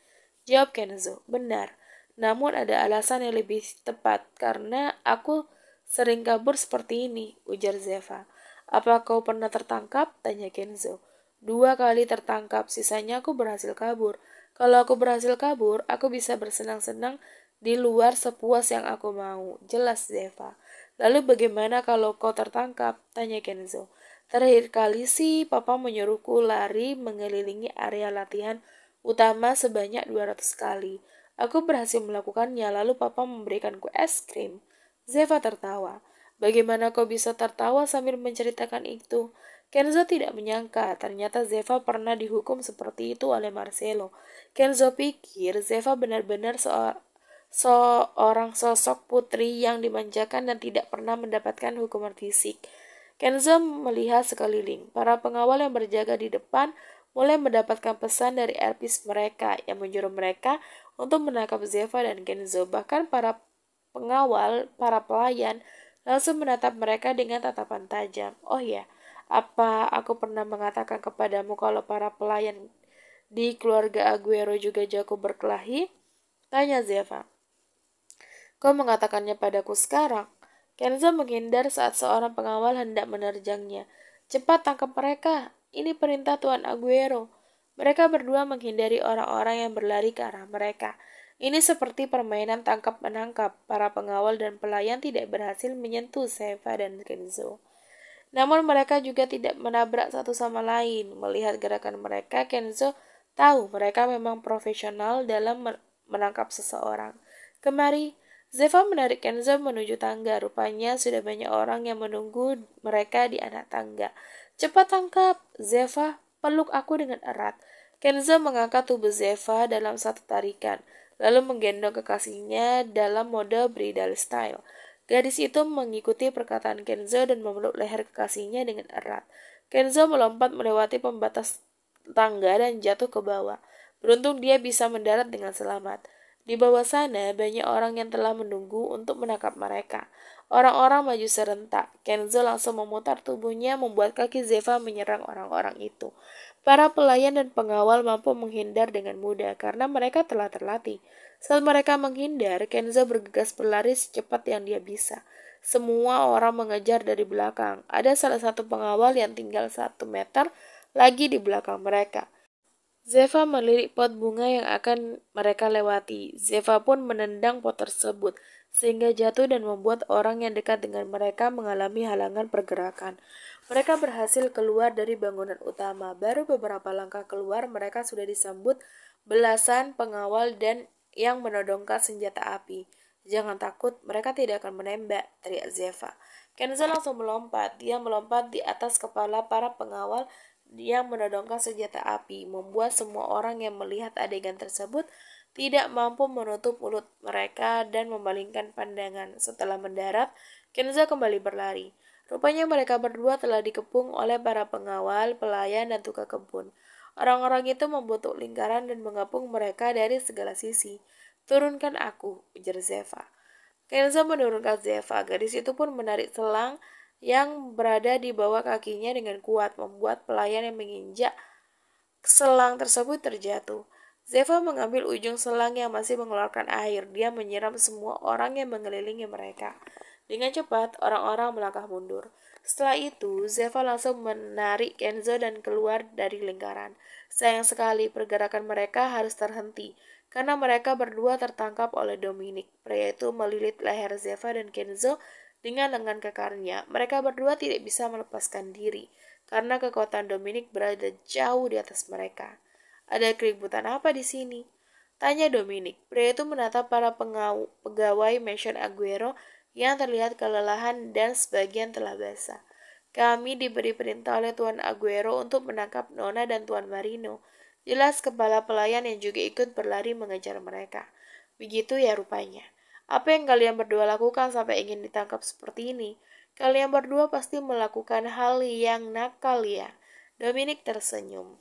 Jawab Kenzo. Benar. Namun ada alasan yang lebih tepat karena aku sering kabur seperti ini, ujar Zeva. Apa kau pernah tertangkap? Tanya Kenzo. 2 kali tertangkap, sisanya aku berhasil kabur. Kalau aku berhasil kabur, aku bisa bersenang-senang di luar sepuas yang aku mau. Jelas Zeva. Lalu bagaimana kalau kau tertangkap? Tanya Kenzo. Terakhir kali sih papa menyuruhku lari mengelilingi area latihan utama sebanyak 200 kali. Aku berhasil melakukannya, lalu papa memberikanku es krim. Zeva tertawa. Bagaimana kau bisa tertawa sambil menceritakan itu? Kenzo tidak menyangka, ternyata Zeva pernah dihukum seperti itu oleh Marcelo. Kenzo pikir Zeva benar-benar seorang sosok putri yang dimanjakan dan tidak pernah mendapatkan hukuman fisik. Kenzo melihat sekeliling. Para pengawal yang berjaga di depan mulai mendapatkan pesan dari earpiece mereka yang menyuruh mereka untuk menangkap Zeva dan Kenzo. Bahkan para pelayan langsung menatap mereka dengan tatapan tajam. Oh ya, apa aku pernah mengatakan kepadamu kalau para pelayan di keluarga Aguero juga jago berkelahi? Tanya Zeva. Kau mengatakannya padaku sekarang. Kenzo menghindar saat seorang pengawal hendak menerjangnya. Cepat tangkap mereka. Ini perintah Tuan Aguero. Mereka berdua menghindari orang-orang yang berlari ke arah mereka. Ini seperti permainan tangkap-menangkap. Para pengawal dan pelayan tidak berhasil menyentuh Zeva dan Kenzo. Namun mereka juga tidak menabrak satu sama lain. Melihat gerakan mereka, Kenzo tahu mereka memang profesional dalam menangkap seseorang. Kemari, Zeva menarik Kenzo menuju tangga. Rupanya sudah banyak orang yang menunggu mereka di anak tangga. Cepat tangkap, Zeva, peluk aku dengan erat. Kenzo mengangkat tubuh Zeva dalam satu tarikan, lalu menggendong kekasihnya dalam mode bridal style. Gadis itu mengikuti perkataan Kenzo dan memeluk leher kekasihnya dengan erat. Kenzo melompat melewati pembatas tangga dan jatuh ke bawah. Beruntung dia bisa mendarat dengan selamat. Di bawah sana, banyak orang yang telah menunggu untuk menangkap mereka. Orang-orang maju serentak. Kenzo langsung memutar tubuhnya membuat kaki Zeva menyerang orang-orang itu. Para pelayan dan pengawal mampu menghindar dengan mudah karena mereka telah terlatih. Saat mereka menghindar, Kenzo bergegas berlari secepat yang dia bisa. Semua orang mengejar dari belakang. Ada salah satu pengawal yang tinggal 1 meter lagi di belakang mereka. Zeva melirik pot bunga yang akan mereka lewati. Zeva pun menendang pot tersebut, sehingga jatuh dan membuat orang yang dekat dengan mereka mengalami halangan pergerakan. Mereka berhasil keluar dari bangunan utama. Baru beberapa langkah keluar, mereka sudah disambut belasan pengawal dan yang menodongkan senjata api. Jangan takut, mereka tidak akan menembak, teriak Zeva. Kenzo langsung melompat. Dia melompat di atas kepala para pengawal yang menodongkan senjata api, membuat semua orang yang melihat adegan tersebut tidak mampu menutup mulut mereka dan memalingkan pandangan. Setelah mendarat, Kenzo kembali berlari. Rupanya mereka berdua telah dikepung oleh para pengawal, pelayan, dan tukang kebun. Orang-orang itu membentuk lingkaran dan mengepung mereka dari segala sisi. Turunkan aku, ujar Zeva. Kenzo menurunkan Zeva. Gadis itu pun menarik selang yang berada di bawah kakinya dengan kuat, membuat pelayan yang menginjak selang tersebut terjatuh. Zeva mengambil ujung selang yang masih mengeluarkan air. Dia menyiram semua orang yang mengelilingi mereka. Dengan cepat, orang-orang melangkah mundur. Setelah itu, Zeva langsung menarik Kenzo dan keluar dari lingkaran. Sayang sekali, pergerakan mereka harus terhenti, karena mereka berdua tertangkap oleh Dominic. Pria itu melilit leher Zeva dan Kenzo dengan lengan kekarnya. Mereka berdua tidak bisa melepaskan diri, karena kekuatan Dominic berada jauh di atas mereka. Ada keributan apa di sini? Tanya Dominic. Pria itu menatap para pegawai Mansion Aguero yang terlihat kelelahan dan sebagian telah basah. Kami diberi perintah oleh Tuan Aguero untuk menangkap Nona dan Tuan Marino. Jelas kepala pelayan yang juga ikut berlari mengejar mereka. Begitu ya rupanya. Apa yang kalian berdua lakukan sampai ingin ditangkap seperti ini? Kalian berdua pasti melakukan hal yang nakal ya. Dominic tersenyum.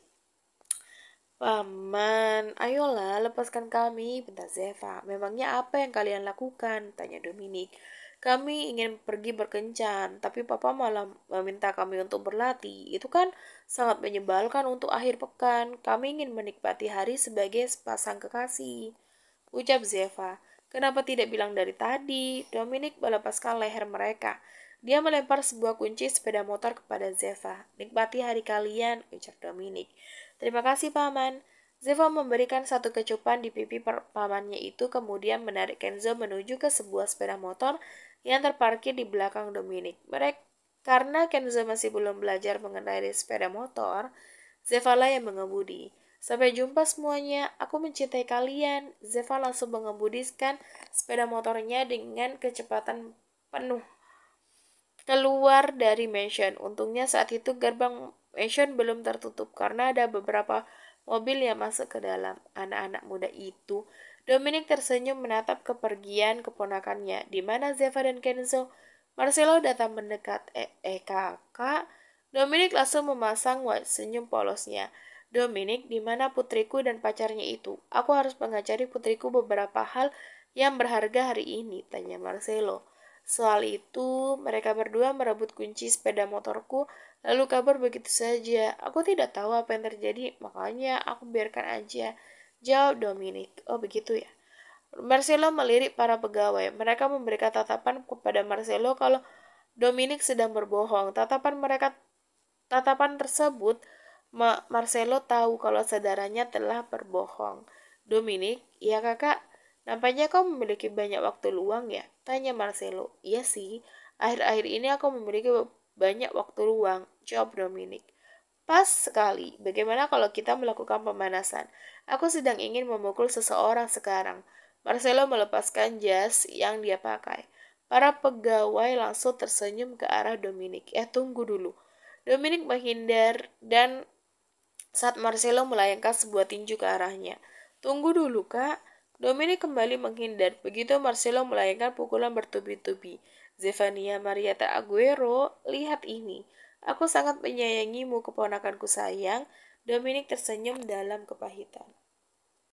Paman, ayolah lepaskan kami, bentak Zeva. Memangnya apa yang kalian lakukan? Tanya Dominic. Kami ingin pergi berkencan, tapi papa malah meminta kami untuk berlatih. Itu kan sangat menyebalkan untuk akhir pekan. Kami ingin menikmati hari sebagai sepasang kekasih. Ucap Zeva. Kenapa tidak bilang dari tadi? Dominic melepaskan leher mereka. Dia melempar sebuah kunci sepeda motor kepada Zeva. Nikmati hari kalian, ucap Dominic. Terima kasih, Paman. Zeva memberikan satu kecupan di pipi pamannya itu, kemudian menarik Kenzo menuju ke sebuah sepeda motor yang terparkir di belakang Dominic. Karena Kenzo masih belum belajar mengendarai sepeda motor, Zeva lah yang mengemudi. Sampai jumpa semuanya, aku mencintai kalian. Zeva langsung mengemudikan sepeda motornya dengan kecepatan penuh keluar dari mansion. Untungnya saat itu gerbang mansion belum tertutup karena ada beberapa mobil yang masuk ke dalam. Anak-anak muda itu. Dominic tersenyum menatap kepergian keponakannya. Di mana Zeva dan Kenzo? Marcelo datang mendekat. Kakak. Dominic langsung memasang senyum polosnya. Dominic, di mana putriku dan pacarnya itu? Aku harus mengajari putriku beberapa hal yang berharga hari ini, tanya Marcelo. Soal itu, mereka berdua merebut kunci sepeda motorku, lalu kabur begitu saja. Aku tidak tahu apa yang terjadi, makanya aku biarkan aja. Jawab Dominic. Oh begitu ya. Marcelo melirik para pegawai. Mereka memberikan tatapan kepada Marcelo kalau Dominic sedang berbohong. Tatapan tersebut, Marcelo tahu kalau saudaranya telah berbohong. Dominic, iya kakak, nampaknya kau memiliki banyak waktu luang ya? Tanya Marcelo. Iya sih, akhir-akhir ini aku memiliki banyak waktu luang, jawab Dominic. Pas sekali, bagaimana kalau kita melakukan pemanasan? Aku sedang ingin memukul seseorang sekarang. Marcelo melepaskan jas yang dia pakai. Para pegawai langsung tersenyum ke arah Dominic. Tunggu dulu. Dominic menghindar dan saat Marcelo melayangkan sebuah tinju ke arahnya. "Tunggu dulu, Kak." Dominic kembali menghindar begitu Marcelo melayangkan pukulan bertubi-tubi. "Zefania Marietta Aguero, lihat ini. Aku sangat menyayangimu, keponakanku sayang." Dominic tersenyum dalam kepahitan.